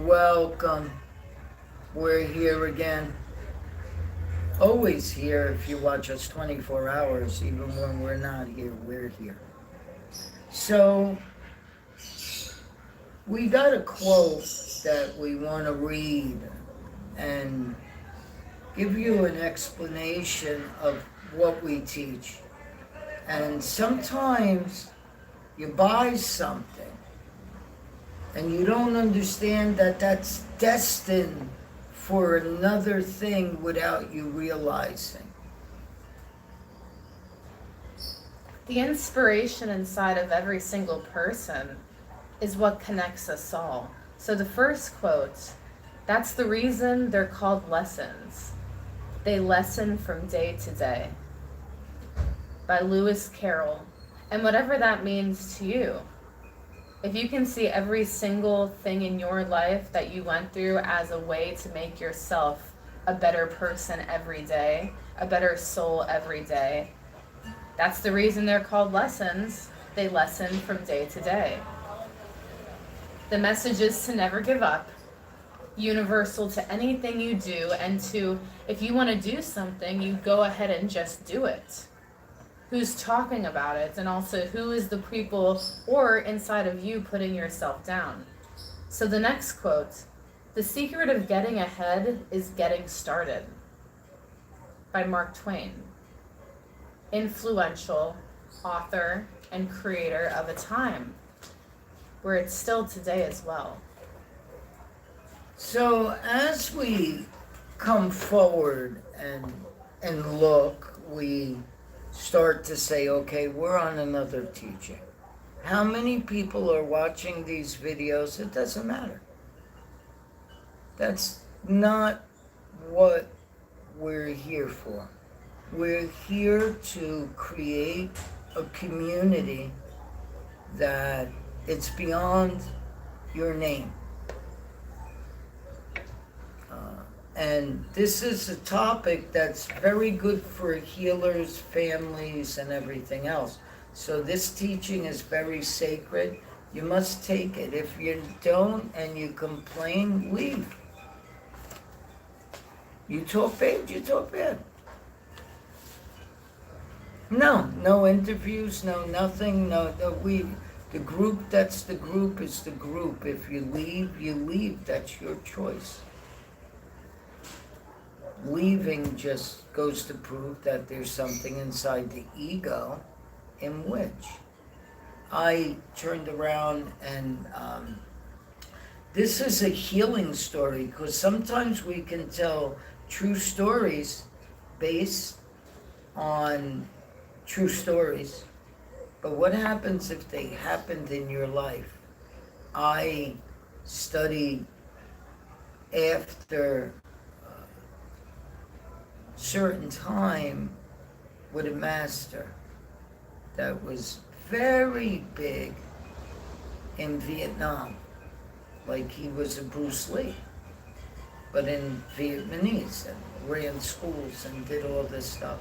Welcome. We're here again. Always here if you watch us 24 hours, even when we're not here, we're here. So, we got a quote that we want to read and give you an explanation of what we teach. And sometimes you buy something and you don't understand that that's destined for another thing without you realizing. The inspiration inside of every single person is what connects us all. So the first quote, that's the reason they're called lessons. They lesson from day to day. By Lewis Carroll. And whatever that means to you. If you can see every single thing in your life that you went through as a way to make yourself a better person every day, a better soul every day, that's the reason they're called lessons. They lesson from day to day. The message is to never give up, universal to anything you do, and to, if you want to do something, you go ahead and just do it. Who's talking about it, and also who is the people or inside of you putting yourself down. So the next quote, the secret of getting ahead is getting started, by Mark Twain. Influential author and creator of a time where it's still today as well. So as we come forward and look, we start to say, okay, we're on another teaching. How many people are watching these videos? It doesn't matter. That's not what we're here for. We're here to create a community that it's beyond your name. And this is a topic that's very good for healers, families, and everything else. So this teaching is very sacred. You must take it. If you don't and you complain, leave. You talk bad, you talk bad. No interviews, no nothing, the group that's the group is the group. If you leave, that's your choice. Leaving just goes to prove that there's something inside the ego in which I turned around and this is a healing story, because sometimes we can tell true stories based on true stories, but what happens if they happened in your life? I studied after certain time with a master that was very big in Vietnam, like he was a Bruce Lee, but in Vietnamese, and ran schools and did all this stuff.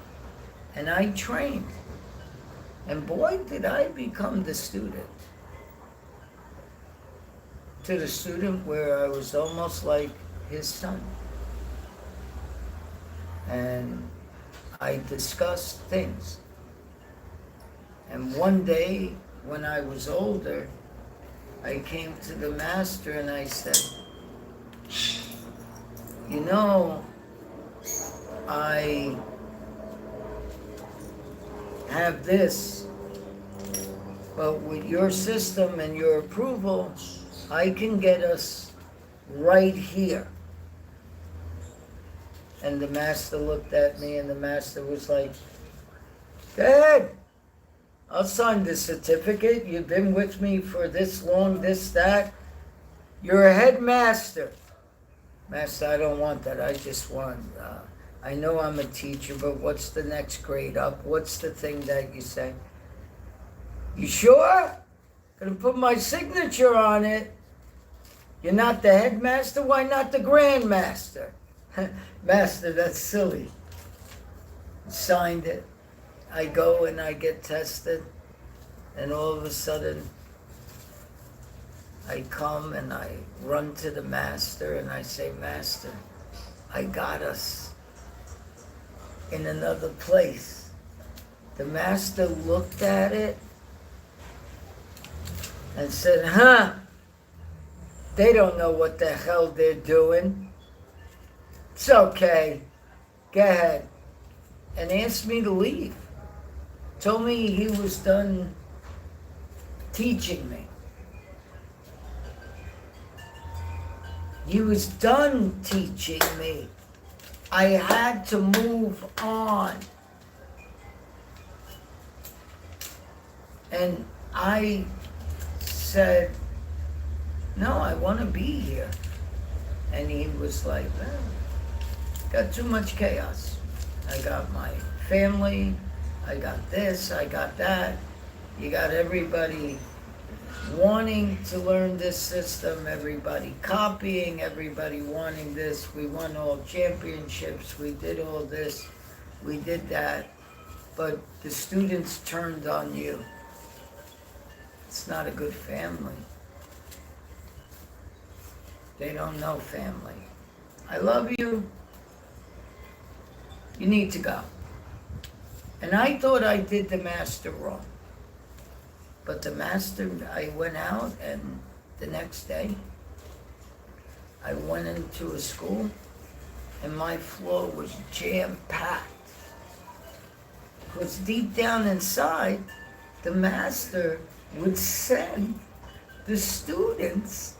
And I trained, and boy did I become the student. To the student where I was almost like his son. And I discussed things. And one day, when I was older, I came to the master and I said, you know, I have this, but with your system and your approval, I can get us right here. And the master looked at me, and the master was like, go ahead, I'll sign the certificate. You've been with me for this long, this, that. You're a headmaster. Master, I don't want that. I just want, I know I'm a teacher, but what's the next grade up? What's the thing that you say? You sure? Gonna put my signature on it. You're not the headmaster? Why not the grandmaster? Master, that's silly. Signed it. I go and I get tested, and all of a sudden, I come and I run to the master and I say, Master, I got us in another place. The master looked at it and said, they don't know what the hell they're doing. It's okay. Go ahead. And asked me to leave. Told me he was done teaching me. He was done teaching me. I had to move on. And I said, no, I want to be here. And he was like, well, got too much chaos. I got my family, I got this, I got that. You got everybody wanting to learn this system, everybody copying, everybody wanting this. We won all championships, we did all this, we did that. But the students turned on you. It's not a good family. They don't know family. I love you. You need to go. And I thought I did the master wrong. But the master, I went out, and the next day, I went into a school, and my floor was jam-packed. Because deep down inside, the master would send the students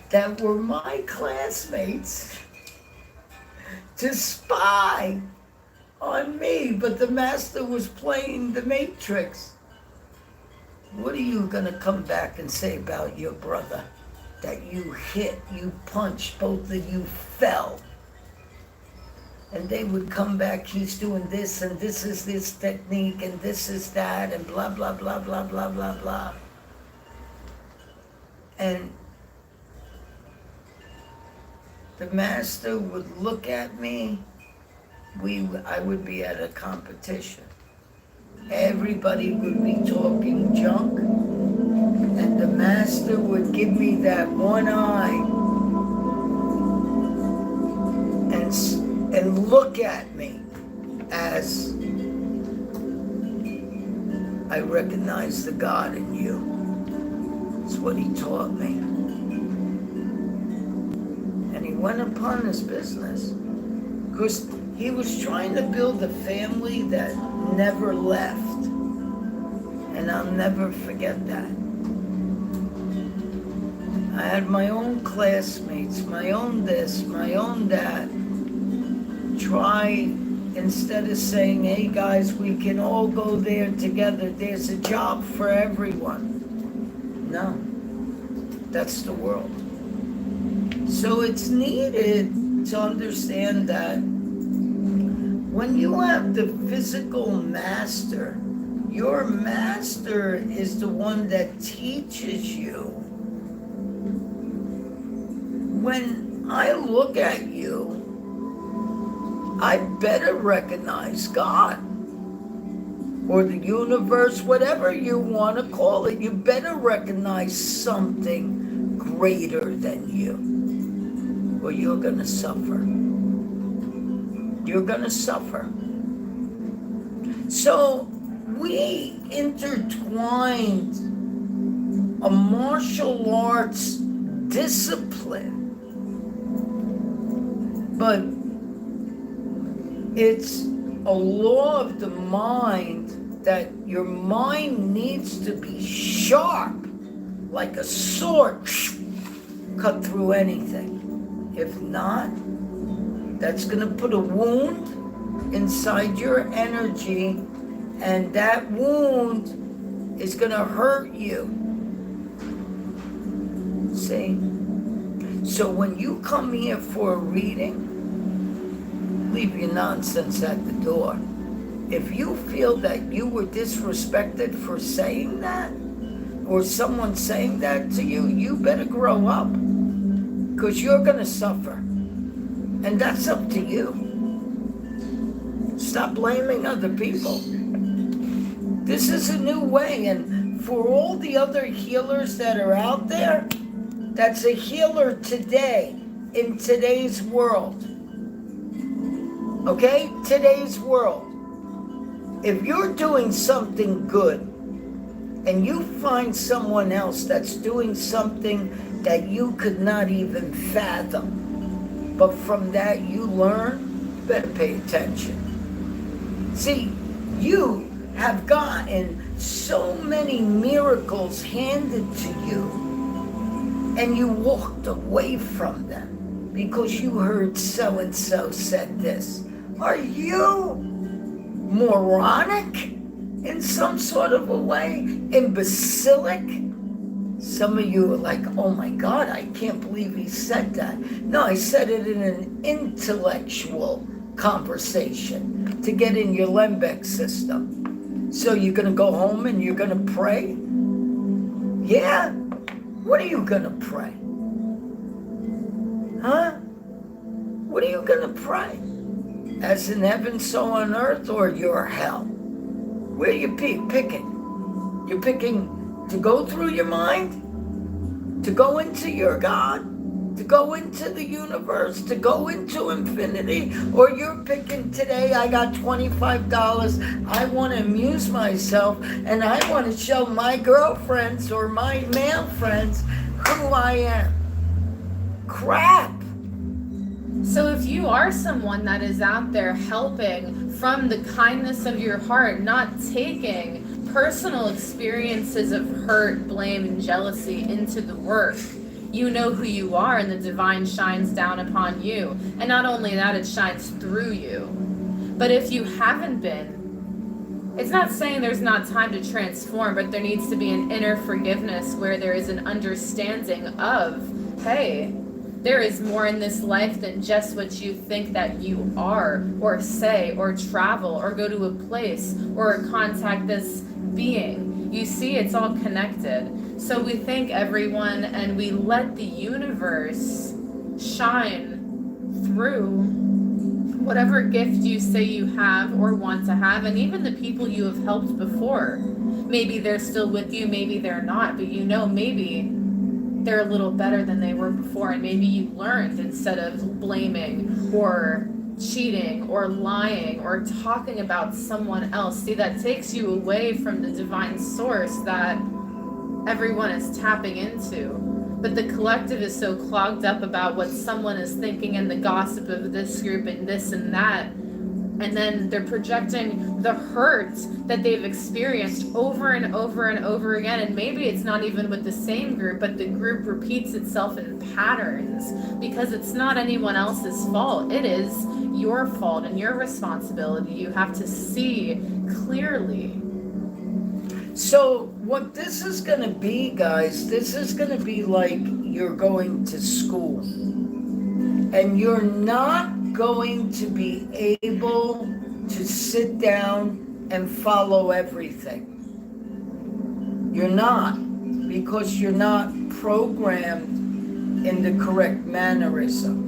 that were my classmates to spy on me, but the master was playing the Matrix. What are you gonna come back and say about your brother? That you hit, you punched, both of you fell. And they would come back, he's doing this, and this is this technique, and this is that, and blah, blah, blah, blah, blah, blah, blah. And the master would look at me, I would be at a competition. Everybody would be talking junk, and the master would give me that one eye and look at me as I recognize the God in you. That's what he taught me. And he went upon his business because he was trying to build a family that never left. And I'll never forget that. I had my own classmates, my own this, my own that. Try, instead of saying, hey guys, we can all go there together, there's a job for everyone. No, that's the world. So it's needed to understand that when you have the physical master, your master is the one that teaches you. When I look at you, I better recognize God or the universe, whatever you want to call it. You better recognize something greater than you, or you're going to suffer. You're going to suffer. So we intertwined a martial arts discipline, but it's a law of the mind that your mind needs to be sharp, like a sword, cut through anything. If not, that's going to put a wound inside your energy, and that wound is going to hurt you. See? So when you come here for a reading, leave your nonsense at the door. If you feel that you were disrespected for saying that, or someone saying that to you, you better grow up, because you're going to suffer. And that's up to you. Stop blaming other people. This is a new way, and for all the other healers that are out there, that's a healer today, in today's world. Okay? Today's world. If you're doing something good, and you find someone else that's doing something that you could not even fathom, but from that you learn, you better pay attention. See, you have gotten so many miracles handed to you, and you walked away from them because you heard so-and-so said this. Are you moronic in some sort of a way? Imbecilic? Some of you are like, oh my God, I can't believe he said that. No, I said it in an intellectual conversation to get in your limbic system. So you're going to go home and you're going to pray? Yeah? What are you going to pray? Huh? What are you going to pray? As in heaven, so on earth, or your hell? Where are you picking? You're picking to go through your mind? To go into your God? To go into the universe? To go into infinity? Or you're picking today, I got $25, I want to amuse myself, and I want to show my girlfriends or my male friends who I am. Crap! So if you are someone that is out there helping from the kindness of your heart, not taking personal experiences of hurt, blame, and jealousy into the work, you know who you are, and the divine shines down upon you. And not only that, it shines through you. But if you haven't been, it's not saying there's not time to transform, but there needs to be an inner forgiveness where there is an understanding of, hey, there is more in this life than just what you think that you are, or say, or travel, or go to a place, or contact this being. You see, it's all connected. So we thank everyone, and we let the universe shine through whatever gift you say you have or want to have, and even the people you have helped before. Maybe they're still with you, maybe they're not, but you know, maybe they're a little better than they were before, and maybe you learned instead of blaming or cheating or lying or talking about someone else. See, that takes you away from the divine source that everyone is tapping into. But the collective is so clogged up about what someone is thinking and the gossip of this group and this and that. And then they're projecting the hurt that they've experienced over and over and over again. And maybe it's not even with the same group, but the group repeats itself in patterns because it's not anyone else's fault. It is your fault and your responsibility. You have to see clearly. So what this is going to be, guys, this is going to be like you're going to school. And you're not going to be able to sit down and follow everything. You're not, because you're not programmed in the correct mannerism.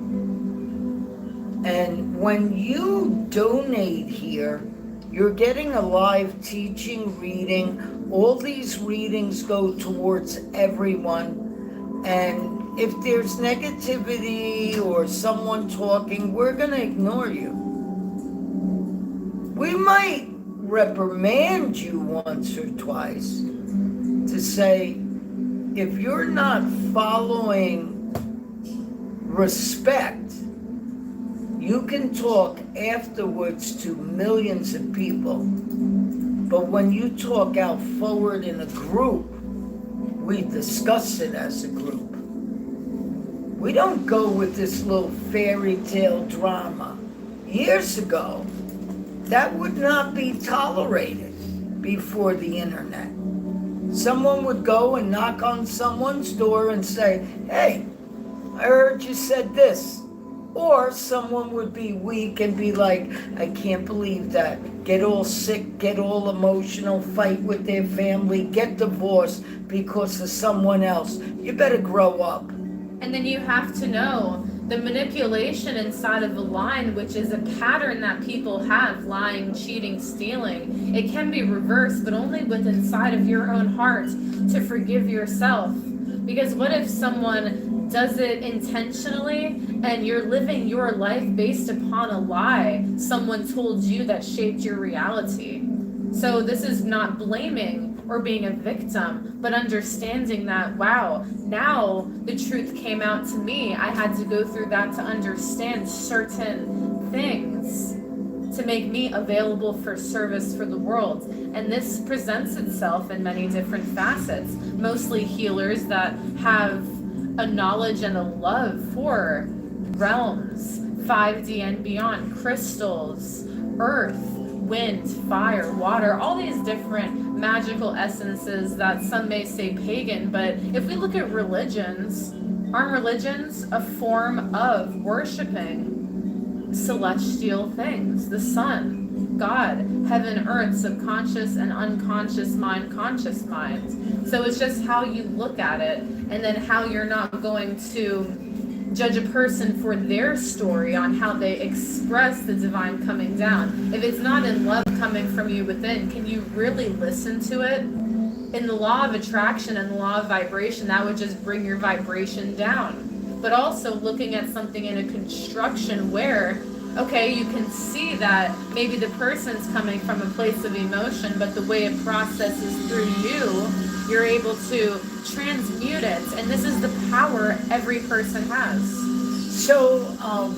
And when you donate here, you're getting a live teaching reading. All these readings go towards everyone. And if there's negativity or someone talking, we're going to ignore you. We might reprimand you once or twice to say, if you're not following respect, you can talk afterwards to millions of people. But when you talk out forward in a group, we discuss it as a group. We don't go with this little fairy tale drama. Years ago, that would not be tolerated before the internet. Someone would go and knock on someone's door and say, hey, I heard you said this. Or someone would be weak and be like, I can't believe that. Get all sick, get all emotional, fight with their family, get divorced because of someone else. You better grow up. And then you have to know The manipulation inside of the line, which is a pattern that people have, lying, cheating, stealing, it can be reversed, but only with inside of your own heart to forgive yourself. Because what if someone does it intentionally and you're living your life based upon a lie someone told you that shaped your reality? So this is not blaming or being a victim, but understanding that, wow, now the truth came out to me. I had to go through that to understand certain things to make me available for service for the world. And this presents itself in many different facets, mostly healers that have a knowledge and a love for realms, 5D and beyond, crystals, earth, wind, fire, water, all these different magical essences that some may say pagan. But if we look at religions, aren't religions a form of worshiping celestial things? The sun, God, heaven, earth, subconscious and unconscious mind, conscious mind. So it's just how you look at it, and then how you're not going to judge a person for their story on how they express the divine coming down. If it's not in love coming from you within, can you really listen to it? In the law of attraction and the law of vibration, that would just bring your vibration down. But also looking at something in a construction where, okay, you can see that maybe the person's coming from a place of emotion, but the way it processes through you, you're able to transmute it. And this is the power every person has. So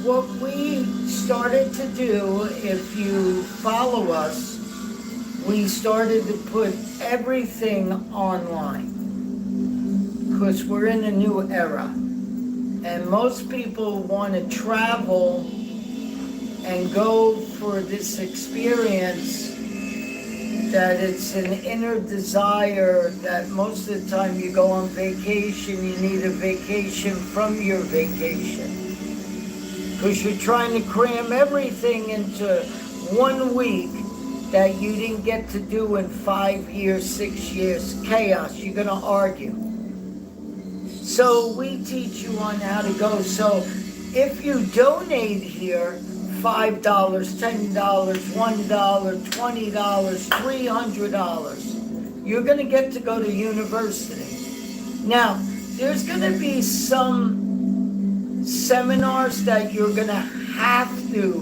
what we started to do, if you follow us, we started to put everything online. Because we're in a new era. And most people want to travel and go for this experience, that it's an inner desire, that most of the time you go on vacation, you need a vacation from your vacation. Because you're trying to cram everything into 1 week that you didn't get to do in 5 years, 6 years. Chaos, you're going to argue. So we teach you on how to go. So if you donate here, $5, $10, $1, $20, $300, you're going to get to go to university. Now, there's going to be some seminars that you're going to have to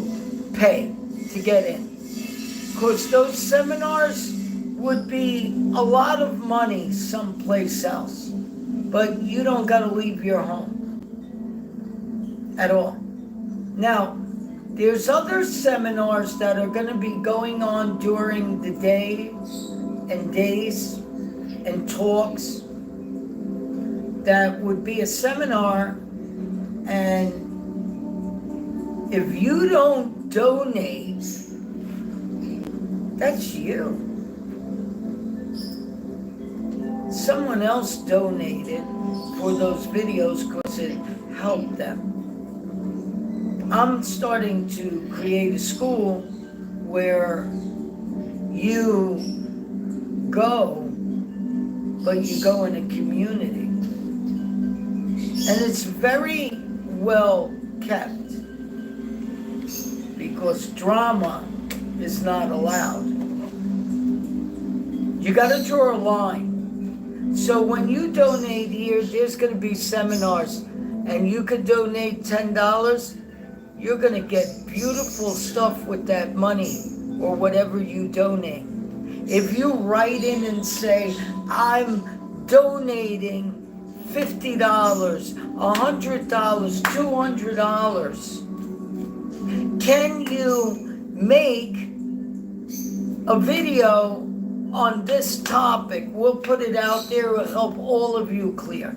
pay to get in. Because those seminars would be a lot of money someplace else. But you don't got to leave your home at all. Now, there's other seminars that are going to be going on during the day and days and talks that would be a seminar, and if you don't donate, that's you. Someone else donated for those videos because it helped them. I'm starting to create a school where you go, but you go in a community. And it's very well kept because drama is not allowed. You got to draw a line. So when you donate here, there's going to be seminars, and you could donate $10. You're going to get beautiful stuff with that money or whatever you donate. If you write in and say, I'm donating $50, $100, $200, can you make a video on this topic? We'll put it out there. It'll help all of you clear.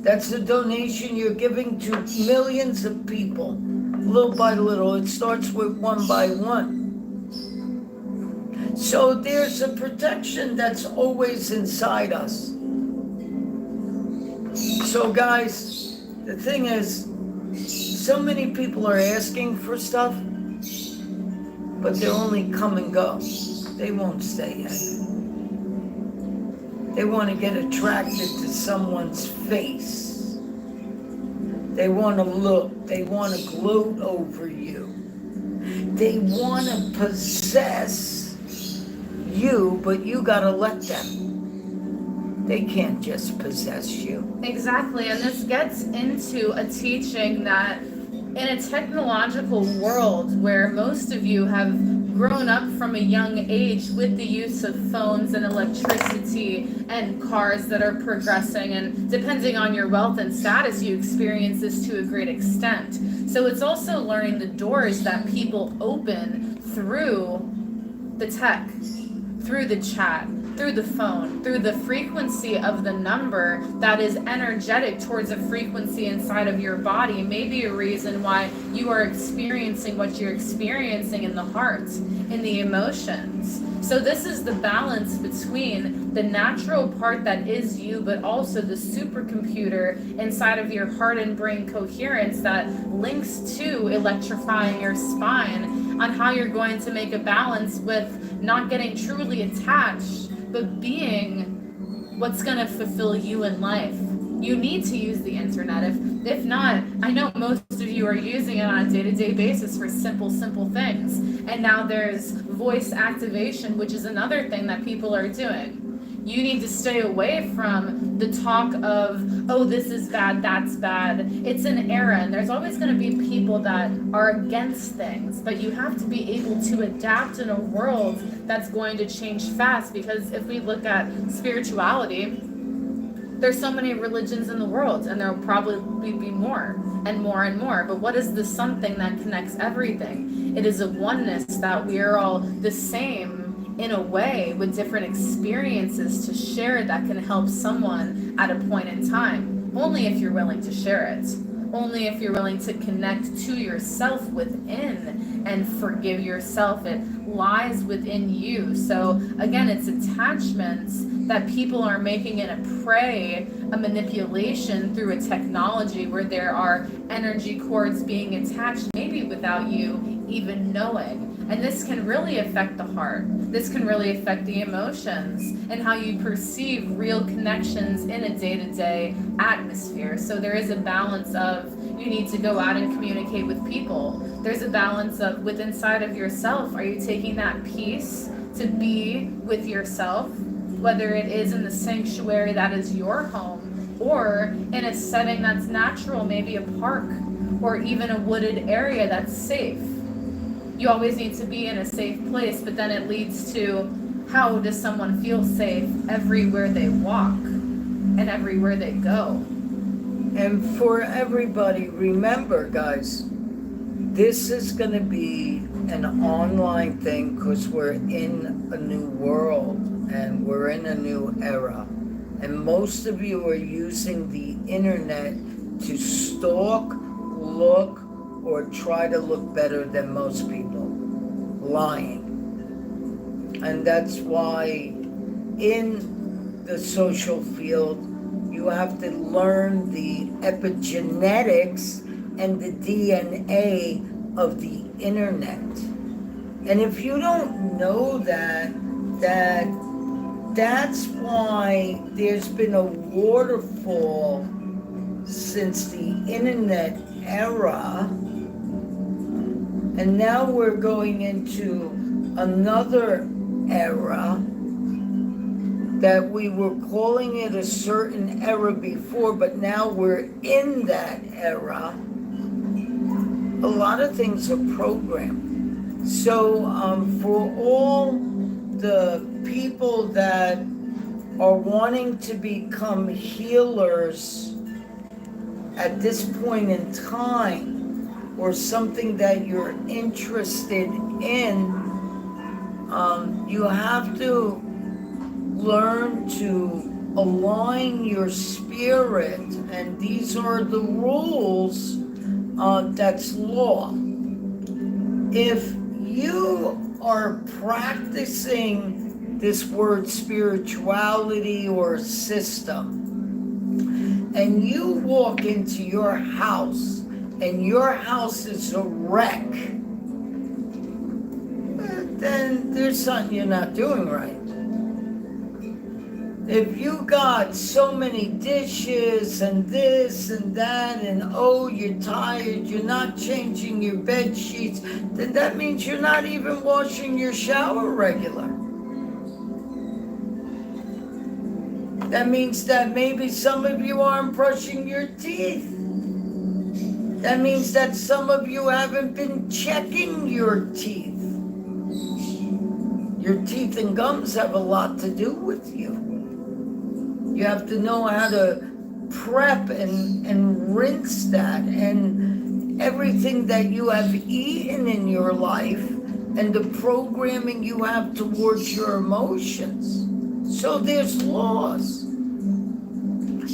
That's the donation you're giving to millions of people. Little by little, it starts with one by one. So there's a protection that's always inside us. So guys, the thing is, so many people are asking for stuff, but they'll only come and go. They won't stay yet. They want to get attracted to someone's face. They want to look. They want to gloat over you. They want to possess you, but you got to let them. They can't just possess you. Exactly, and this gets into a teaching that in a technological world where most of you have grown up from a young age with the use of phones and electricity and cars that are progressing, and depending on your wealth and status, you experience this to a great extent. So it's also learning the doors that people open through the tech, through the chat, through the phone, through the frequency of the number that is energetic towards a frequency inside of your body, may be a reason why you are experiencing what you're experiencing in the heart, in the emotions. So this is the balance between the natural part that is you, but also the supercomputer inside of your heart and brain coherence that links to electrifying your spine, on how you're going to make a balance with not getting truly attached, but being what's going to fulfill you in life. You need to use the internet. If not, I know most of you are using it on a day-to-day basis for simple things. And now there's voice activation, which is another thing that people are doing. You need to stay away from the talk of, oh, this is bad, that's bad. It's an era, and there's always going to be people that are against things, but you have to be able to adapt in a world that's going to change fast, because if we look at spirituality, there's so many religions in the world, and there'll probably be more and more and more. But what is the something that connects everything? It is a oneness that we are all the same in a way, with different experiences to share that can help someone at a point in time. Only if you're willing to share it. Only if you're willing to connect to yourself within and forgive yourself. It lies within you. So again, it's attachments that people are making in a prey, a manipulation through a technology where there are energy cords being attached, maybe without you even knowing. And this can really affect the heart. This can really affect the emotions and how you perceive real connections in a day-to-day atmosphere. So there is a balance of, you need to go out and communicate with people. There's a balance of, with inside of yourself, are you taking that peace to be with yourself, whether it is in the sanctuary that is your home, or in a setting that's natural, maybe a park, or even a wooded area that's safe. You always need to be in a safe place, but then it leads to, how does someone feel safe everywhere they walk and everywhere they go? And for everybody, remember, guys, this is going to be an online thing because we're in a new world and we're in a new era. And most of you are using the internet to stalk, look, or try to look better than most people. Lying. And that's why in the social field, you have to learn the epigenetics and the DNA of the internet. And if you don't know that's why there's been a waterfall since the internet era. And now we're going into another era that we were calling it a certain era before, but now we're in that era. A lot of things are programmed. So for all the people that are wanting to become healers at this point in time, or something that you're interested in, you have to learn to align your spirit, and these are the rules. That's law. If you are practicing this word spirituality or system, and you walk into your house and your house is a wreck, then there's something you're not doing right. If you got so many dishes and this and that, and oh, you're tired, you're not changing your bed sheets, then that means you're not even washing your shower regular. That means that maybe some of you aren't brushing your teeth. That means that some of you haven't been checking your teeth. Your teeth and gums have a lot to do with you. You have to know how to prep and rinse that, and everything that you have eaten in your life and the programming you have towards your emotions. So there's laws.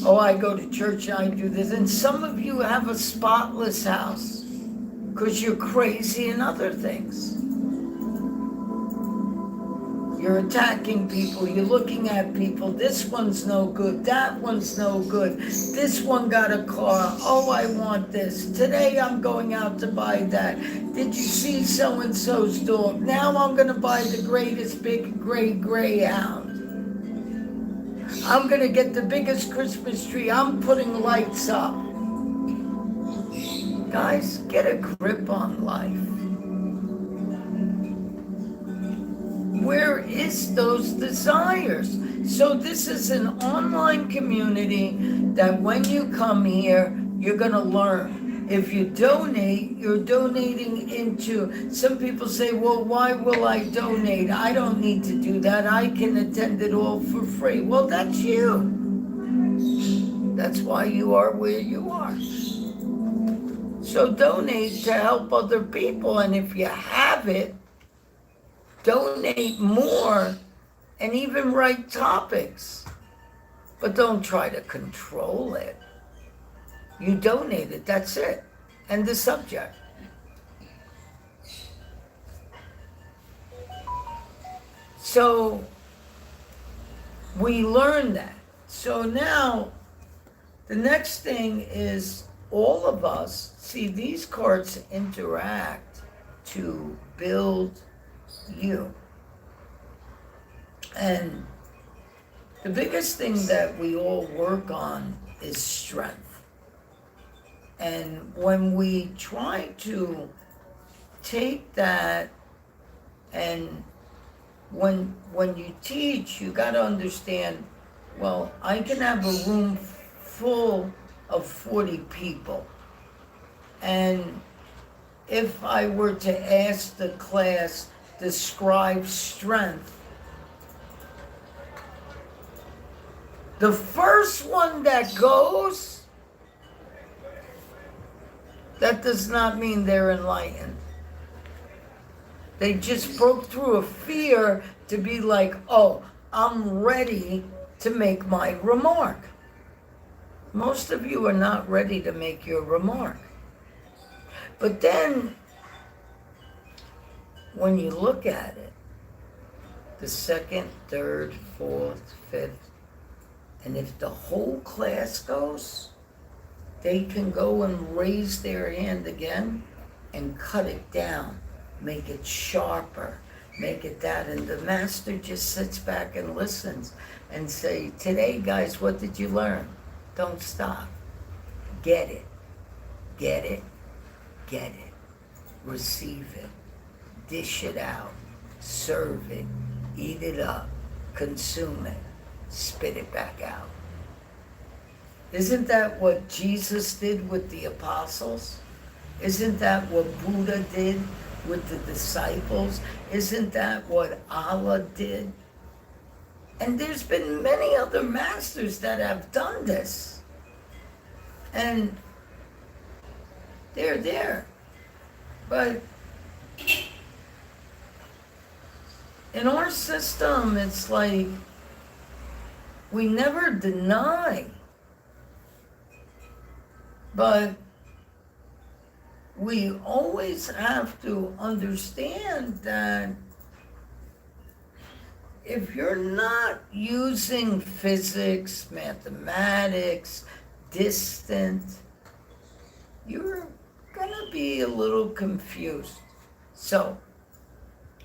Oh, I go to church and I do this. And some of you have a spotless house because you're crazy in other things. You're attacking people, you're looking at people, this one's no good, that one's no good, this one got a car, oh, I want this, today I'm going out to buy that, did you see so-and-so's dog, now I'm gonna buy the greatest big gray greyhound, I'm gonna get the biggest Christmas tree, I'm putting lights up. Guys, get a grip on life. Where is those desires? So this is an online community that when you come here, you're gonna learn. If you donate, you're donating into, some people say, well, why will I donate? I don't need to do that. I can attend it all for free. Well, that's you. That's why you are where you are. So donate to help other people, and if you have it, donate more and even write topics. But don't try to control it. You donate it, that's it. And the subject. So we learn that. So now the next thing is all of us, see, these cards interact to build you. And the biggest thing that we all work on is strength. And when we try to take that, and when you teach, you got to understand, well, I can have a room full of 40 people, and if I were to ask the class, describe strength, the first one that goes, that does not mean they're enlightened. They just broke through a fear to be like, oh, I'm ready to make my remark. Most of you are not ready to make your remark. But then, when you look at it, the second, third, fourth, fifth, and if the whole class goes, they can go and raise their hand again and cut it down, make it sharper, make it that. And the master just sits back and listens and say, today, guys, what did you learn? Don't stop. Get it. Get it. Get it. Receive it. Dish it out. Serve it. Eat it up. Consume it. Spit it back out. Isn't that what Jesus did with the apostles? Isn't that what Buddha did with the disciples? Isn't that what Allah did? And there's been many other masters that have done this. And they're there. But in our system, it's like we never deny. But we always have to understand that if you're not using physics, mathematics, distant, you're gonna be a little confused. So,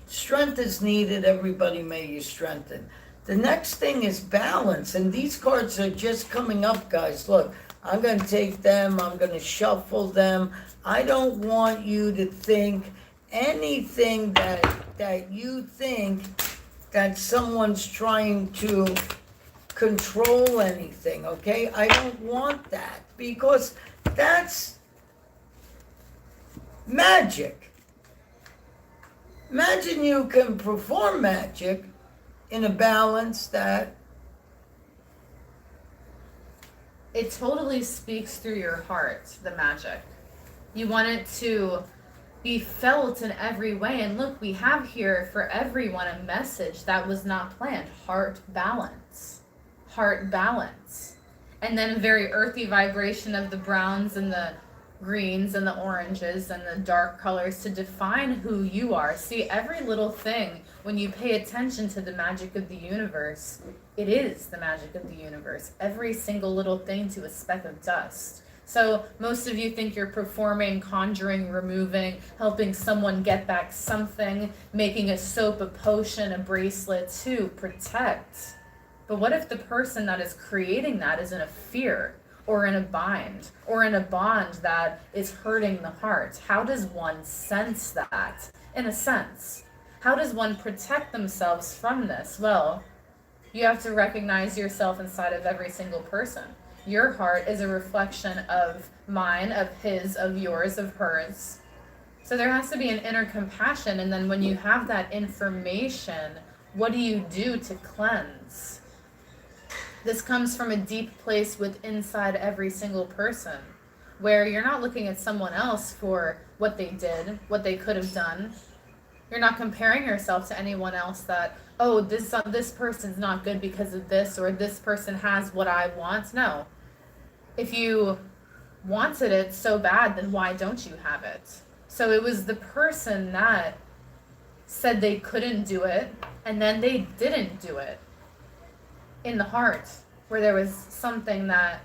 strength is needed, everybody may use strengthen. The next thing is balance, and these cards are just coming up, guys. Look, I'm going to take them, I'm going to shuffle them. I don't want you to think anything that you think that someone's trying to control anything, okay? I don't want that, because that's magic. Imagine you can perform magic in a balance that... It totally speaks through your heart, the magic. You want it to be felt in every way. And look, we have here for everyone a message that was not planned. Heart balance. Heart balance. And then a very earthy vibration of the browns and the greens and the oranges and the dark colors to define who you are. See, every little thing, when you pay attention to the magic of the universe, it is the magic of the universe. Every single little thing to a speck of dust. So most of you think you're performing, conjuring, removing, helping someone get back something, making a soap, a potion, a bracelet to protect. But what if the person that is creating that is in a fear, or in a bind, or in a bond that is hurting the heart? How does one sense that, in a sense? How does one protect themselves from this? Well, you have to recognize yourself inside of every single person. Your heart is a reflection of mine, of his, of yours, of hers. So there has to be an inner compassion, and then when you have that information, what do you do to cleanse? This comes from a deep place within inside every single person, where you're not looking at someone else for what they did, what they could have done. You're not comparing yourself to anyone else that, oh, this person's not good because of this, or this person has what I want. No. If you wanted it so bad, then why don't you have it? So it was the person that said they couldn't do it, and then they didn't do it. In the heart, where there was something that,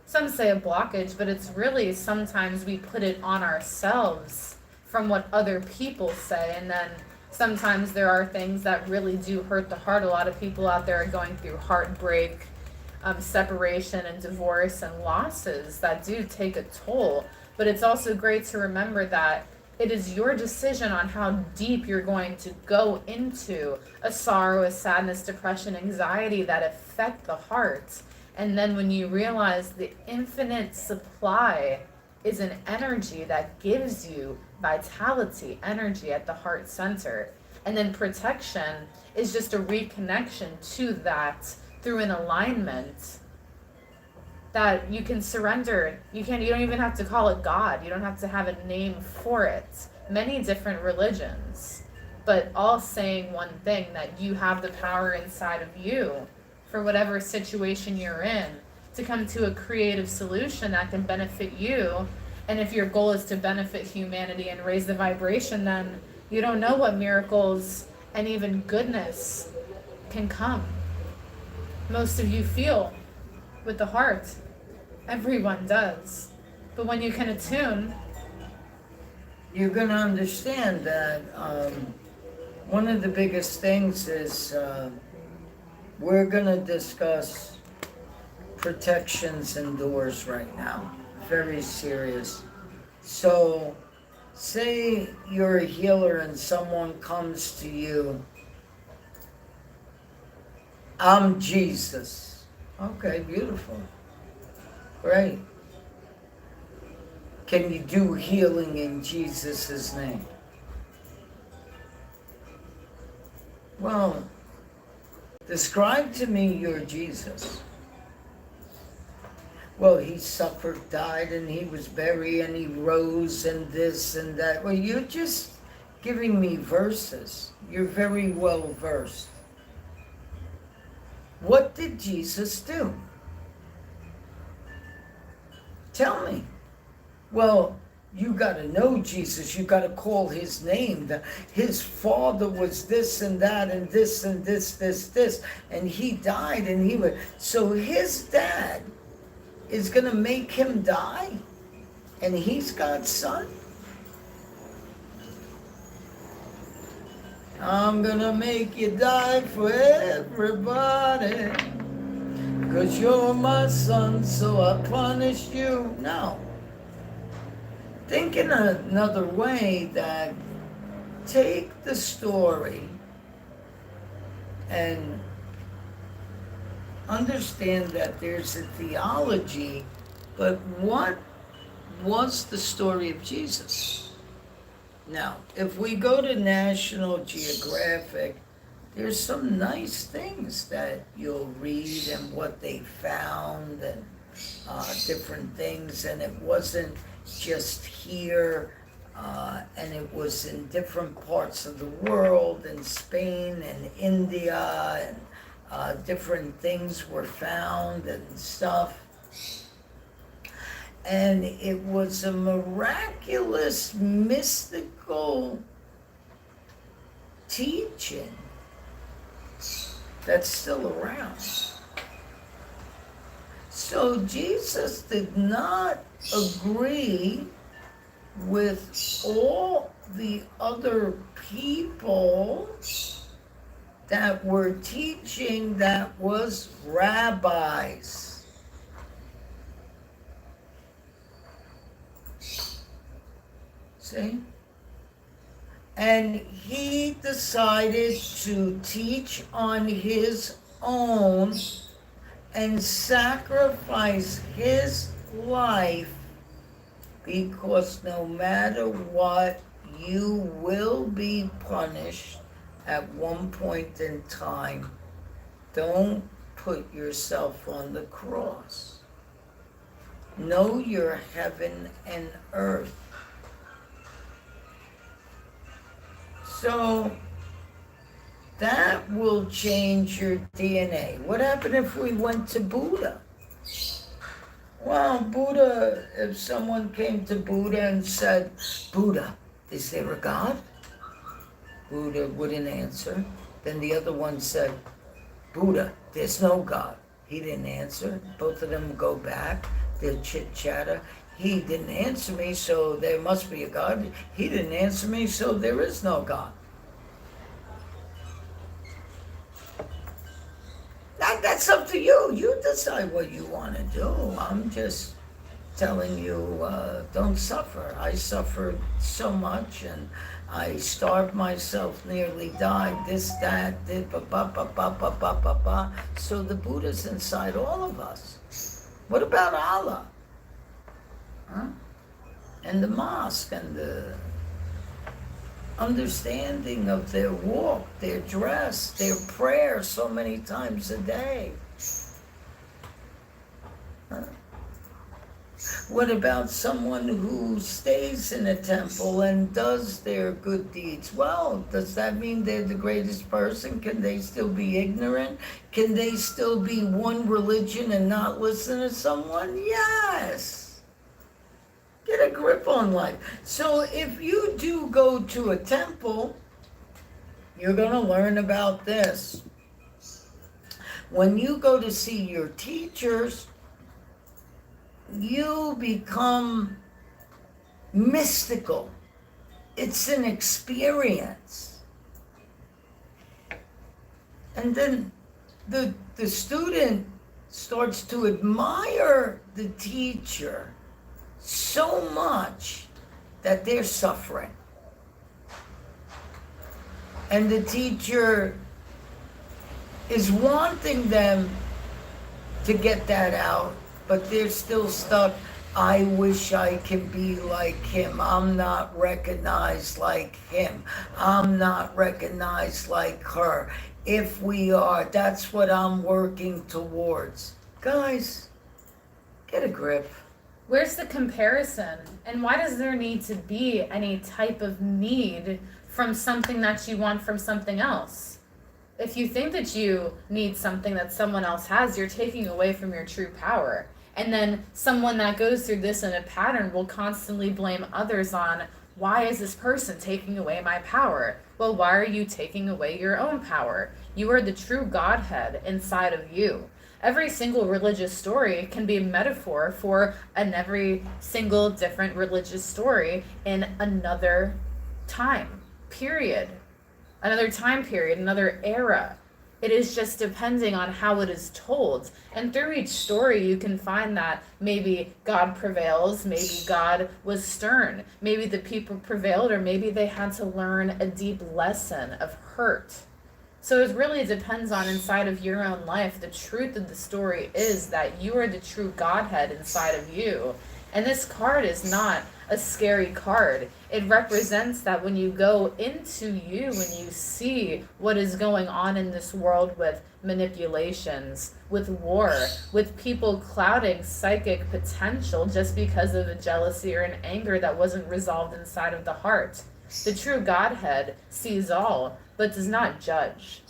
some say a blockage, but it's really sometimes we put it on ourselves from what other people say, and then sometimes there are things that really do hurt the heart. A lot of people out there are going through heartbreak, separation and divorce and losses that do take a toll. But it's also great to remember that it is your decision on how deep you're going to go into a sorrow, a sadness, depression, anxiety that affect the heart. And then when you realize the infinite supply is an energy that gives you vitality, energy at the heart center. And then protection is just a reconnection to that through an alignment that you can surrender. You don't even have to call it God. You don't have to have a name for it. Many different religions, but all saying one thing, that you have the power inside of you for whatever situation you're in to come to a creative solution that can benefit you. And if your goal is to benefit humanity and raise the vibration, then you don't know what miracles and even goodness can come. Most of you feel with the heart. Everyone does. But when you can attune, you're going to understand that one of the biggest things is we're going to discuss protections and doors right now. Very serious. So, say you're a healer and someone comes to you, I'm Jesus. Okay, beautiful. Great. Can you do healing in Jesus' name? Well, describe to me your Jesus. Well, he suffered, died, and he was buried, and he rose, and this and that. Well, you're just giving me verses. You're very well versed. What did Jesus do? Tell me. Well, you got to know Jesus. You got to call his name. His father was this and that and this and this. And he died and he was... So his dad is going to make him die? And he's God's son? I'm gonna make you die for everybody. 'Cause you're my son, so I punish you. No. Think in another way that take the story and understand that there's a theology, but what was the story of Jesus? Now, if we go to National Geographic, there's some nice things that you'll read and what they found and different things, and it wasn't just here, and it was in different parts of the world, in Spain and India, and different things were found and stuff. And it was a miraculous, mystical teaching that's still around. So Jesus did not agree with all the other people that were teaching that was rabbis. See? And he decided to teach on his own and sacrifice his life, because no matter what, you will be punished at one point in time. Don't put yourself on the cross. Know your heaven and earth. So that will change your DNA. What happened if we went to Buddha? Well, Buddha, if someone came to Buddha and said, Buddha, is there a God? Buddha wouldn't answer. Then the other one said, Buddha, there's no God. He didn't answer. Both of them go back. They'll chit-chatter. He didn't answer me, so there must be a God. He didn't answer me, so there is no God. That's up to you. You decide what you want to do. I'm just telling you, don't suffer. I suffered so much, and I starved myself, nearly died, this, that, did, ba. So the Buddha's inside all of us. What about Allah? Huh? And the mosque, and the understanding of their walk, their dress, their prayer so many times a day. Huh? What about someone who stays in a temple and does their good deeds? Well, does that mean they're the greatest person? Can they still be ignorant? Can they still be one religion and not listen to someone? Yes. Get a grip on life. So if you do go to a temple, you're going to learn about this. When you go to see your teachers, you become mystical. It's an experience. And then the student starts to admire the teacher so much that they're suffering. And the teacher is wanting them to get that out, but they're still stuck. I wish I can be like him. I'm not recognized like him. I'm not recognized like her. If we are, that's what I'm working towards. Guys, get a grip. Where's the comparison? And why does there need to be any type of need from something that you want from something else? If you think that you need something that someone else has, you're taking away from your true power. And then someone that goes through this in a pattern will constantly blame others on, why is this person taking away my power? Well, why are you taking away your own power? You are the true Godhead inside of you. Every single religious story can be a metaphor for every single different religious story in another time, period. another time period, another era. It is just depending on how it is told. And through each story, you can find that maybe God prevails, maybe God was stern, maybe the people prevailed, or maybe they had to learn a deep lesson of hurt. So it really depends on inside of your own life. The truth of the story is that you are the true Godhead inside of you. And this card is not a scary card. It represents that when you go into you and you see what is going on in this world with manipulations, with war, with people clouding psychic potential just because of a jealousy or an anger that wasn't resolved inside of the heart. The true Godhead sees all, but does not judge.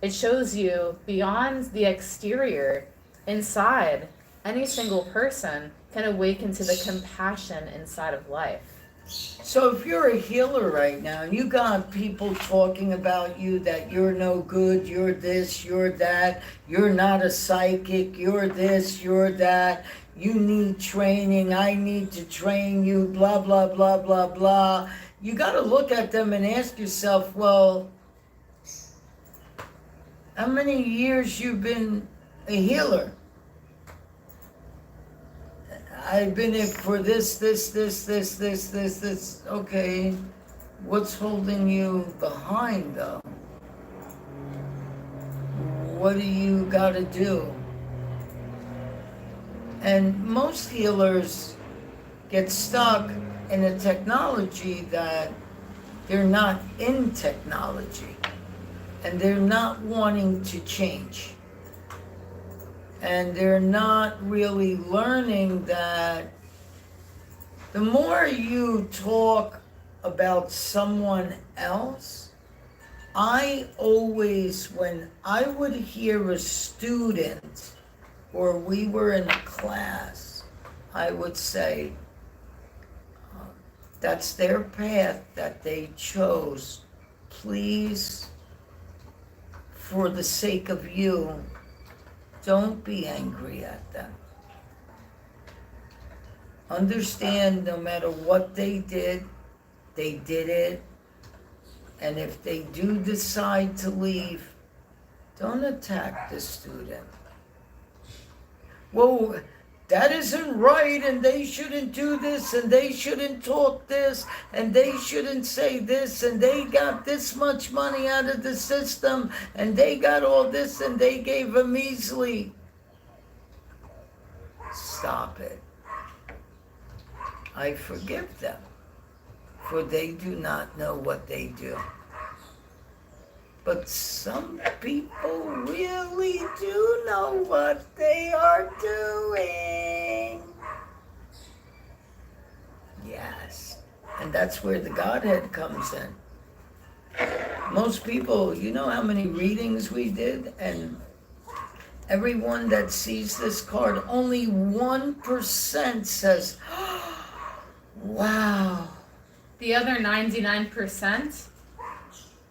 It shows you beyond the exterior, inside, any single person can awaken to the compassion inside of life. So if you're a healer right now, and you got people talking about you that you're no good, you're this, you're that, you're not a psychic, you're this, you're that, you need training, I need to train you, blah, blah, blah, blah, blah. You got to look at them and ask yourself, well, how many years you've been a healer? I've been it for this. Okay, what's holding you behind though? What do you got to do? And most healers get stuck in a technology that they're not in technology. And they're not wanting to change. And they're not really learning that the more you talk about someone else, I always, when I would hear a student or we were in a class, I would say, that's their path that they chose. Please, for the sake of you, don't be angry at them. Understand no matter what they did it. And if they do decide to leave, don't attack the student. Well, that isn't right, and they shouldn't do this, and they shouldn't talk this, and they shouldn't say this, and they got this much money out of the system, and they got all this, and they gave a measly. Stop it. I forgive them, for they do not know what they do. But some people really do know what they are doing. Yes. And that's where the Godhead comes in. Most people, you know how many readings we did? And everyone that sees this card, only 1% says, wow. The other 99%,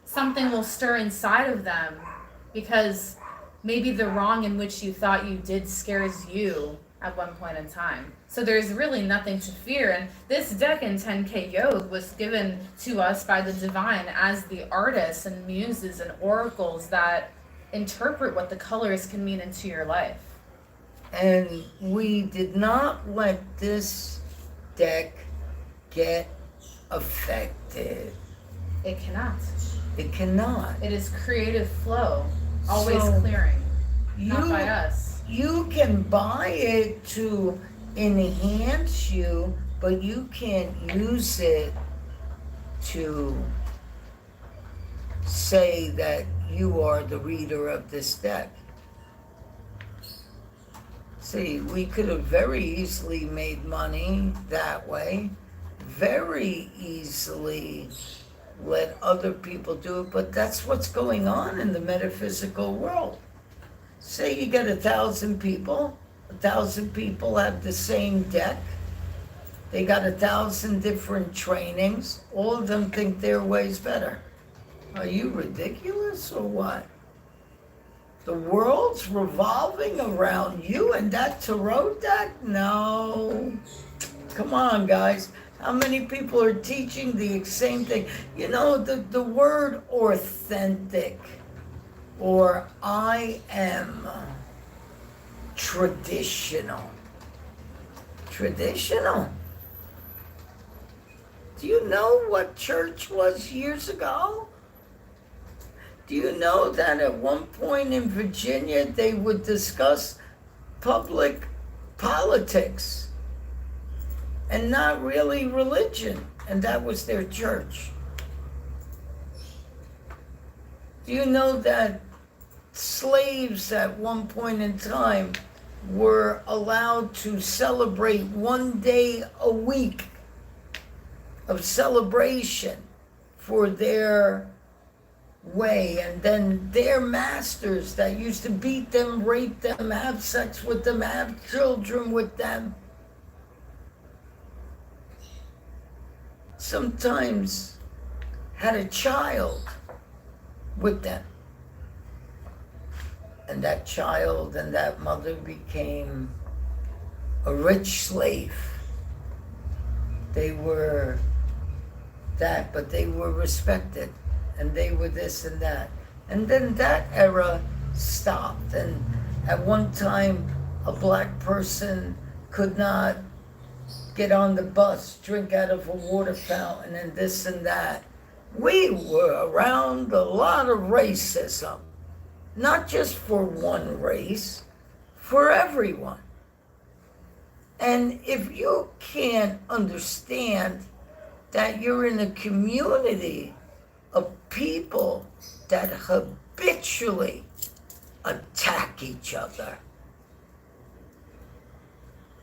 something will stir inside of them because maybe the wrong in which you thought you did scares you at one point in time. So there's really nothing to fear. And this deck in 10K Yog was given to us by the divine as the artists and muses and oracles that interpret what the colors can mean into your life. And we did not let this deck get affected. It cannot. It cannot. It is creative flow, always So clearing, not by us. You can buy it to enhance you, but you can't use it to say that you are the reader of this deck. See, we could have very easily made money that way, very easily let other people do it, but that's what's going on in the metaphysical world. Say you get 1,000 people, 1,000 people have the same deck, they got 1,000 different trainings, all of them think their way's better. Are you ridiculous or what? The world's revolving around you and that tarot deck? No. Come on, guys. How many people are teaching the same thing? You know, the word authentic, or I am traditional. Traditional. Do you know what church was years ago? Do you know that at one point in Virginia they would discuss public politics and not really religion, and that was their church? Do you know that slaves at one point in time were allowed to celebrate one day a week of celebration for their way, and then their masters that used to beat them, rape them, have sex with them, have children with them, sometimes had a child with them, and that child and that mother became a rich slave. They were that, but they were respected, and they were this and that. And then that era stopped, and at one time a black person could not get on the bus, drink out of a water fountain, and this and that. We were around a lot of racism, not just for one race, for everyone. And if you can't understand that you're in a community of people that habitually attack each other,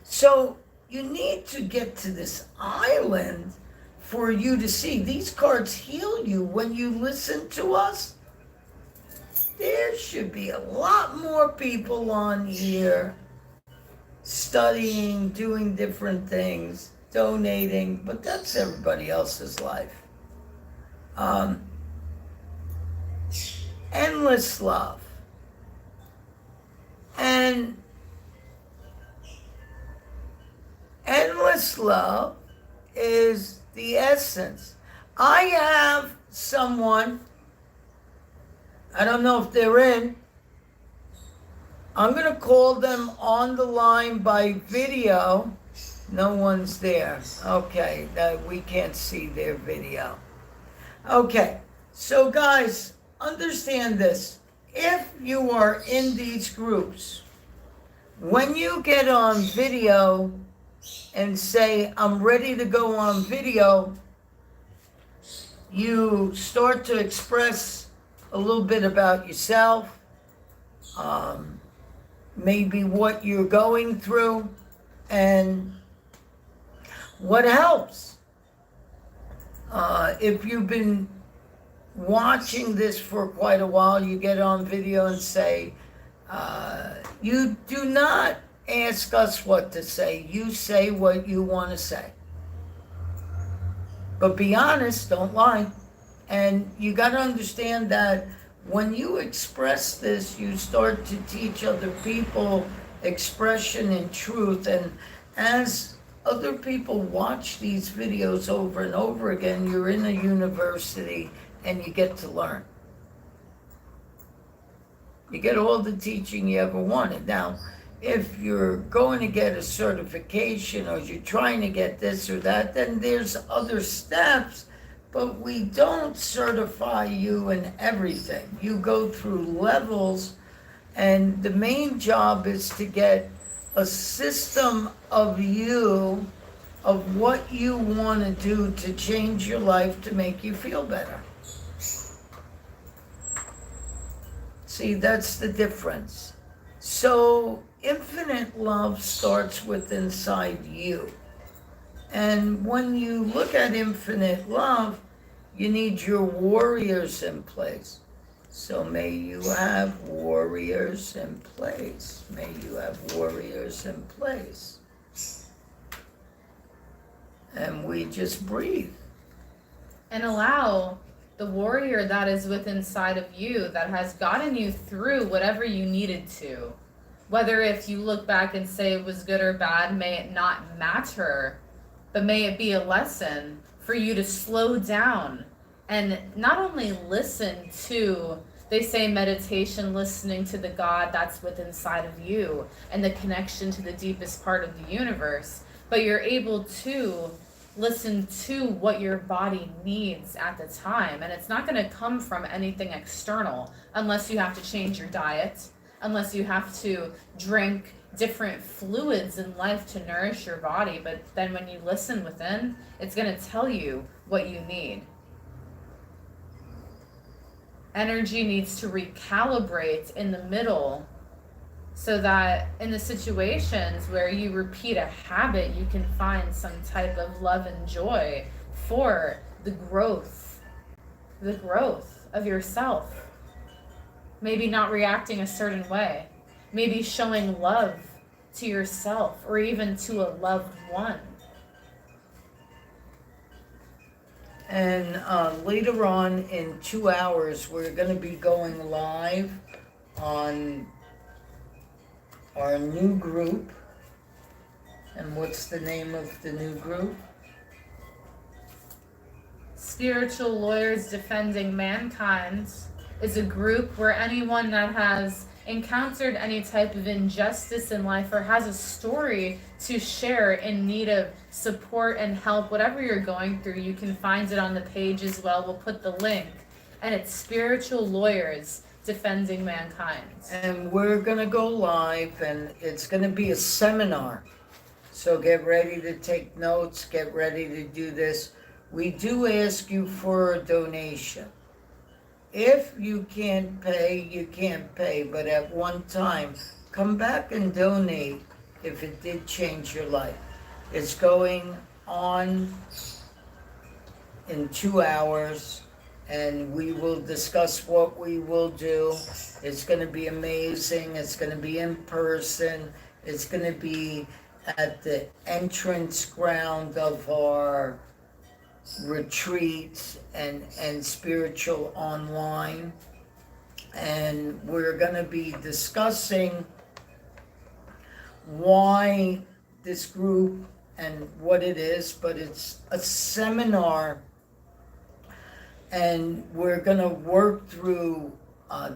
so you need to get to this island for you to see. These cards heal you when you listen to us. There should be a lot more people on here studying, doing different things, donating, but that's everybody else's life. Endless love. And endless love is the essence. I have someone, I don't know if they're in, I'm going to call them on the line by video. No one's there. Okay, we can't see their video. Okay, so guys, understand this. If you are in these groups, when you get on video and say, I'm ready to go on video, you start to express a little bit about yourself, maybe what you're going through, and what helps. If you've been watching this for quite a while, you get on video and say, you do not ask us what to say. You say what you want to say. But be honest, don't lie. And you got to understand that when you express this, you start to teach other people expression and truth. And as other people watch these videos over and over again, you're in a university and you get to learn. You get all the teaching you ever wanted. Now, if you're going to get a certification or you're trying to get this or that, then there's other steps, but we don't certify you in everything. You go through levels, and the main job is to get a system of you, of what you want to do to change your life to make you feel better. See, that's the difference. So infinite love starts with inside you. And when you look at infinite love, you need your warriors in place. So may you have warriors in place. May you have warriors in place. And we just breathe. And allow the warrior that is within inside of you, that has gotten you through whatever you needed to. Whether if you look back and say it was good or bad, may it not matter. but may it be a lesson for you to slow down and not only listen to, they say meditation, listening to the God that's within inside of you and the connection to the deepest part of the universe, but you're able to listen to what your body needs at the time. And it's not going to come from anything external unless you have to change your diet, unless you have to drink different fluids in life to nourish your body. But then when you listen within, it's going to tell you what you need. Energy needs to recalibrate in the middle so that in the situations where you repeat a habit, you can find some type of love and joy for the growth of yourself. Maybe not reacting a certain way, maybe showing love to yourself or even to a loved one. And later on in 2 hours, we're going to be going live on our new group. And what's the name of the new group? Spiritual Lawyers Defending Mankind is a group where anyone that has encountered any type of injustice in life or has a story to share in need of support and help, whatever you're going through, you can find it on the page as well. We'll put the link. And it's Spiritual Lawyers Defending Mankind. And we're going to go live, and it's going to be a seminar. So get ready to take notes, get ready to do this. We do ask you for a donation. If you can't pay, you can't pay, but at one time, come back and donate if it did change your life. It's going on in 2 hours, and we will discuss what we will do. It's going to be amazing. It's going to be in person. It's going to be at the entrance ground of our retreats and spiritual online. And we're going to be discussing why this group and what it is, but it's a seminar, and we're going to work through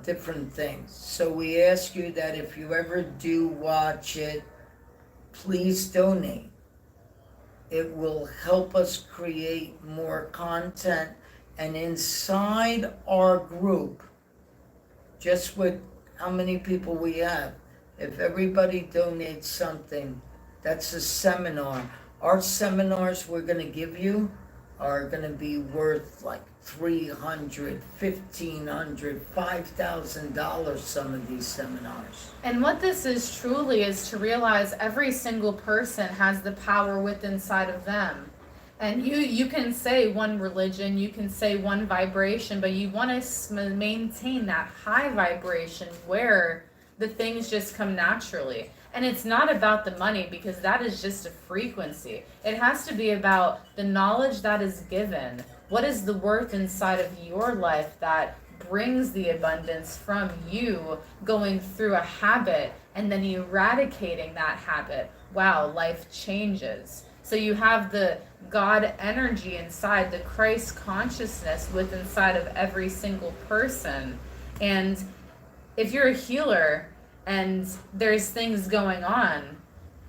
different things. So we ask you that if you ever do watch it, please donate. It will help us create more content. And inside our group, just with how many people we have, if everybody donates something, that's a seminar. Our seminars we're going to give you are going to be worth like $300, $1,500, $5,000, some of these seminars. And what this is truly is to realize every single person has the power within inside of them. And you can say one religion, you can say one vibration, but you want to maintain that high vibration where the things just come naturally. And it's not about the money, because that is just a frequency. It has to be about the knowledge that is given. What is the worth inside of your life that brings the abundance from you going through a habit and then eradicating that habit? Wow, life changes. So you have the God energy inside, the Christ consciousness within inside of every single person. And if you're a healer and there's things going on,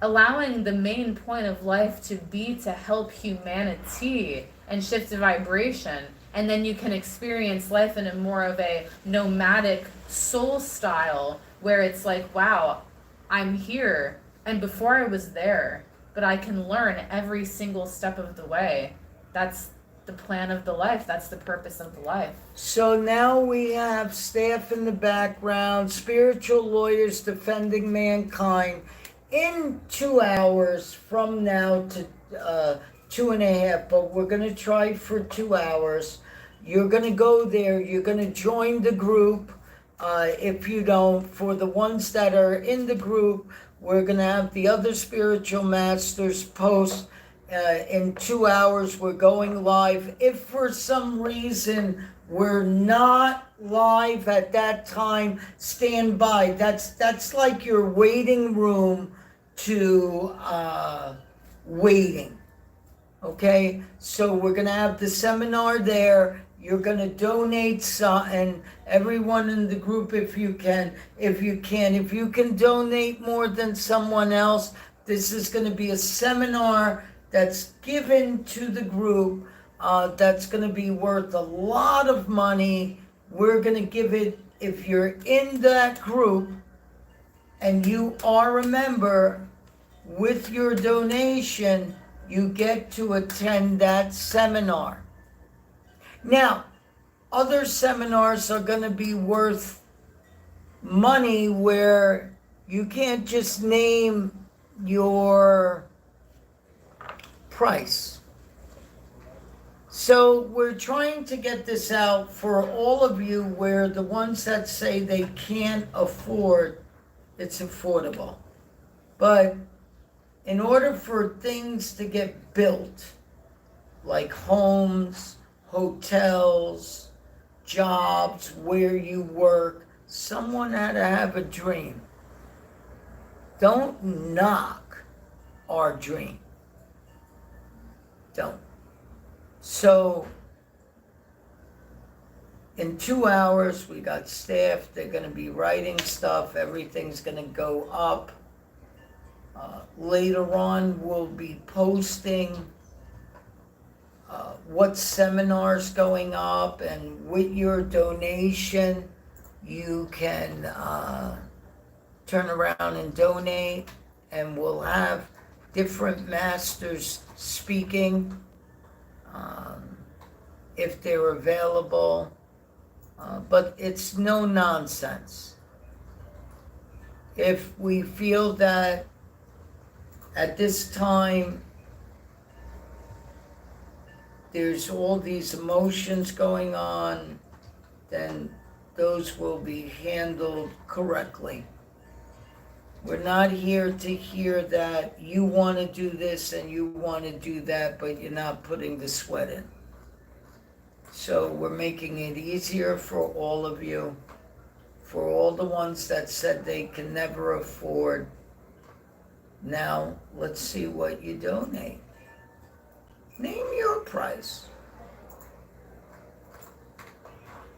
allowing the main point of life to be to help humanity and shift the vibration, and then you can experience life in a more of a nomadic soul style where it's like, wow, I'm here, and before I was there, but I can learn every single step of the way. That's the plan of the life. That's the purpose of the life. So now we have staff in the background, Spiritual Lawyers Defending Mankind. In 2 hours from now to 2.5, but we're going to try for 2 hours. You're going to go there. You're going to join the group. If you don't, for the ones that are in the group, we're going to have the other spiritual masters post. In 2 hours, we're going live. If for some reason we're not live at that time, stand by. That's like your waiting room to waiting. Okay, so we're gonna have the seminar there. You're gonna donate some, and everyone in the group, if you can, if you can donate more than someone else. This is gonna be a seminar that's given to the group. That's gonna be worth a lot of money. We're gonna give it, if you're in that group and you are a member, with your donation, you get to attend that seminar. Now, other seminars are going to be worth money where you can't just name your price. So we're trying to get this out for all of you, where the ones that say they can't afford, it's affordable. But in order for things to get built, like homes, hotels, jobs, where you work, someone had to have a dream. Don't knock our dream. Don't. So, in 2 hours, we got staff. They're going to be writing stuff. Everything's going to go up. Later on, we'll be posting what seminars going up, and with your donation, you can turn around and donate, and we'll have different masters speaking if they're available, but it's no nonsense. If we feel that at this time there's all these emotions going on, then those will be handled correctly. We're not here to hear that you want to do this and you want to do that, but you're not putting the sweat in. So we're making it easier for all of you, for all the ones that said they can never afford. Now, let's see what you donate. Name your price.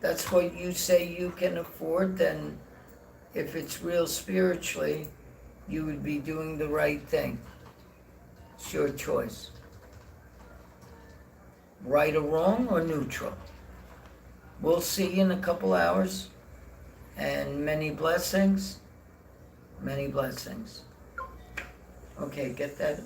That's what you say you can afford, then if it's real spiritually, you would be doing the right thing. It's your choice. Right or wrong or neutral. We'll see you in a couple hours, and many blessings, many blessings. Okay, get that